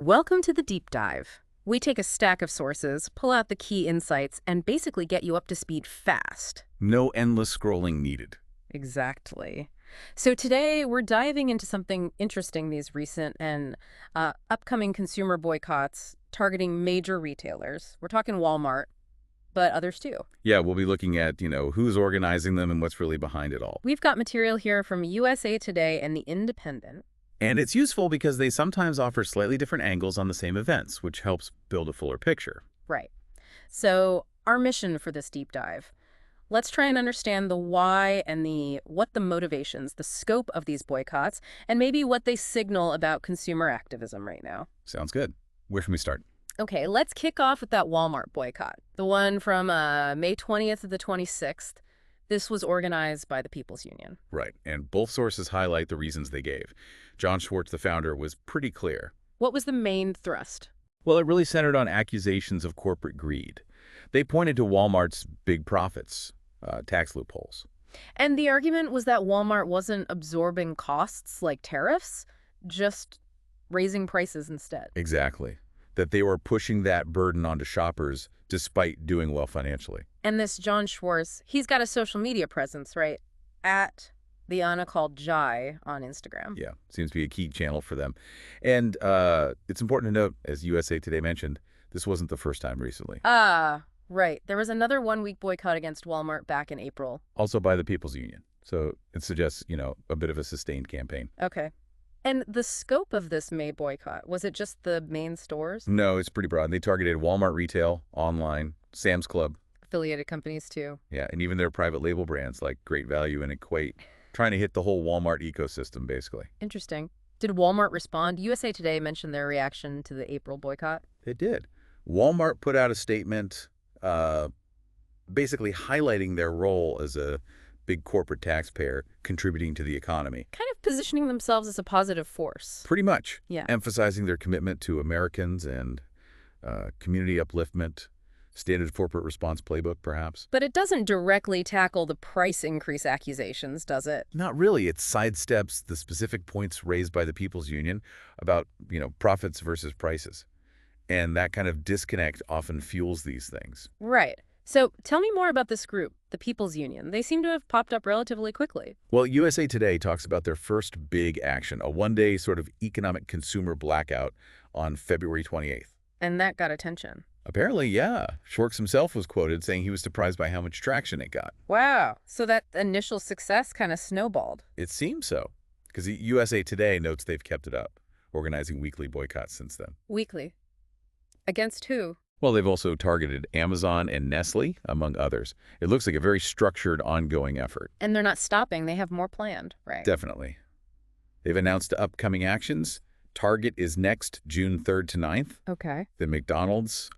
Welcome to the Deep Dive. We take a stack of sources, pull out the key insights, and basically get you up to speed fast. No endless scrolling needed. Exactly. So today we're diving into something interesting, these recent and upcoming consumer boycotts targeting major retailers. We're talking Walmart, but others too. Yeah, we'll be looking at, who's organizing them and what's really behind it all. We've got material here from USA Today and The Independent. And it's useful because they sometimes offer slightly different angles on the same events, which helps build a fuller picture. Right. So our mission for this deep dive, let's try and understand the why and what the motivations, the scope of these boycotts, and maybe what they signal about consumer activism right now. Sounds good. Where can we start? Okay, let's kick off with that Walmart boycott, the one from May 20th to the 26th. This was organized by the People's Union. Right, and both sources highlight the reasons they gave. John Schwartz, the founder, was pretty clear. What was the main thrust? Well, it really centered on accusations of corporate greed. They pointed to Walmart's big profits, tax loopholes. And the argument was that Walmart wasn't absorbing costs like tariffs, just raising prices instead. Exactly. That they were pushing that burden onto shoppers despite doing well financially. And this John Schwartz, he's got a social media presence, right? At the Anna called Jai on Instagram. Yeah, seems to be a key channel for them. And it's important to note, as USA Today mentioned, this wasn't the first time recently. Right. There was another one-week boycott against Walmart back in April. Also by the People's Union. So it suggests, a bit of a sustained campaign. Okay. And the scope of this May boycott, was it just the main stores? No, it's pretty broad. They targeted Walmart retail, online, Sam's Club. Affiliated companies, too. Yeah, and even their private label brands like Great Value and Equate, trying to hit the whole Walmart ecosystem, basically. Interesting. Did Walmart respond? USA Today mentioned their reaction to the April boycott. It did. Walmart put out a statement basically highlighting their role as a big corporate taxpayer contributing to the economy. Kind of positioning themselves as a positive force. Pretty much. Yeah. Emphasizing their commitment to Americans and community upliftment, standard corporate response playbook, perhaps. But it doesn't directly tackle the price increase accusations, does it? Not really. It sidesteps the specific points raised by the People's Union about, profits versus prices. And that kind of disconnect often fuels these things. Right. So tell me more about this group, the People's Union. They seem to have popped up relatively quickly. Well, USA Today talks about their first big action, a one-day sort of economic consumer blackout on February 28th. And that got attention. Apparently, yeah. Schwartz himself was quoted saying he was surprised by how much traction it got. Wow. So that initial success kind of snowballed. It seems so, because USA Today notes they've kept it up, organizing weekly boycotts since then. Weekly. Against who? Well, they've also targeted Amazon and Nestle, among others. It looks like a very structured, ongoing effort. And they're not stopping. They have more planned, right? Definitely. They've announced upcoming actions. Target is next, June 3rd to 9th. Okay. Then McDonald's,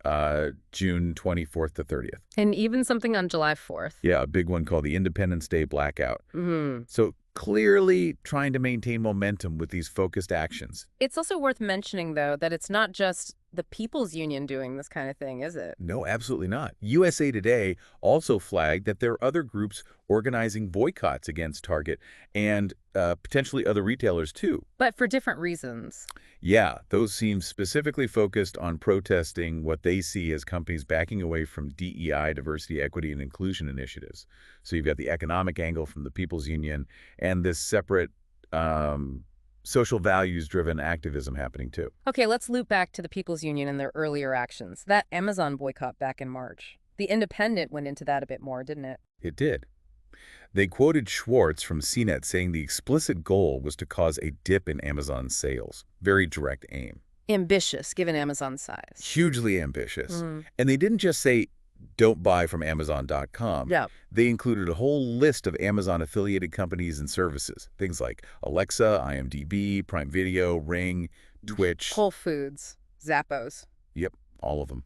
June 24th to 30th. And even something on July 4th. Yeah, a big one called the Independence Day Blackout. Mm-hmm. So clearly trying to maintain momentum with these focused actions. It's also worth mentioning, though, that it's not just the People's Union doing this kind of thing, is it? No, absolutely not. USA Today also flagged that there are other groups organizing boycotts against Target and potentially other retailers too. But for different reasons. Yeah, those seem specifically focused on protesting what they see as companies backing away from DEI, diversity, equity, and inclusion initiatives. So you've got the economic angle from the People's Union and this separate social values-driven activism happening too. Okay, let's loop back to the People's Union and their earlier actions. That Amazon boycott back in March. The Independent went into that a bit more, didn't it? It did. They quoted Schwartz from CNET saying the explicit goal was to cause a dip in Amazon's sales. Very direct aim. Ambitious, given Amazon's size. Hugely ambitious. And they didn't just say, don't buy from Amazon.com. Yeah. They included a whole list of Amazon-affiliated companies and services. Things like Alexa, IMDb, Prime Video, Ring, Twitch. Whole Foods, Zappos. Yep, all of them.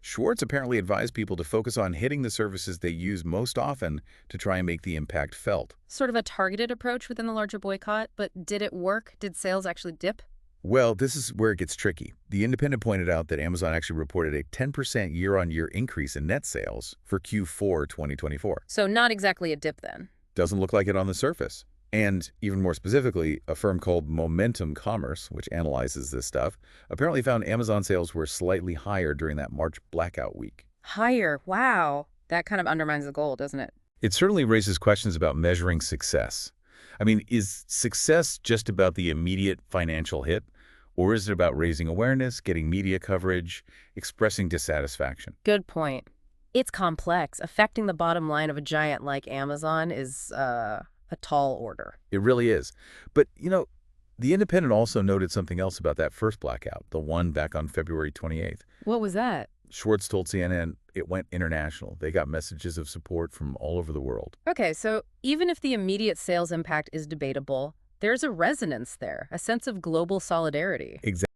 Schwartz apparently advised people to focus on hitting the services they use most often to try and make the impact felt. Sort of a targeted approach within the larger boycott, but did it work? Did sales actually dip? Well, this is where it gets tricky. The Independent pointed out that Amazon actually reported a 10% year-on-year increase in net sales for Q4 2024. So not exactly a dip then. Doesn't look like it on the surface. And even more specifically, a firm called Momentum Commerce, which analyzes this stuff, apparently found Amazon sales were slightly higher during that March blackout week. Higher. Wow. That kind of undermines the goal, doesn't it? It certainly raises questions about measuring success. I mean, is success just about the immediate financial hit? Or is it about raising awareness, getting media coverage, expressing dissatisfaction? Good point. It's complex. Affecting the bottom line of a giant like Amazon is a tall order. It really is. But, The Independent also noted something else about that first blackout, the one back on February 28th. What was that? Schwartz told CNN it went international. They got messages of support from all over the world. Okay, so even if the immediate sales impact is debatable, there's a resonance there, a sense of global solidarity. Exactly.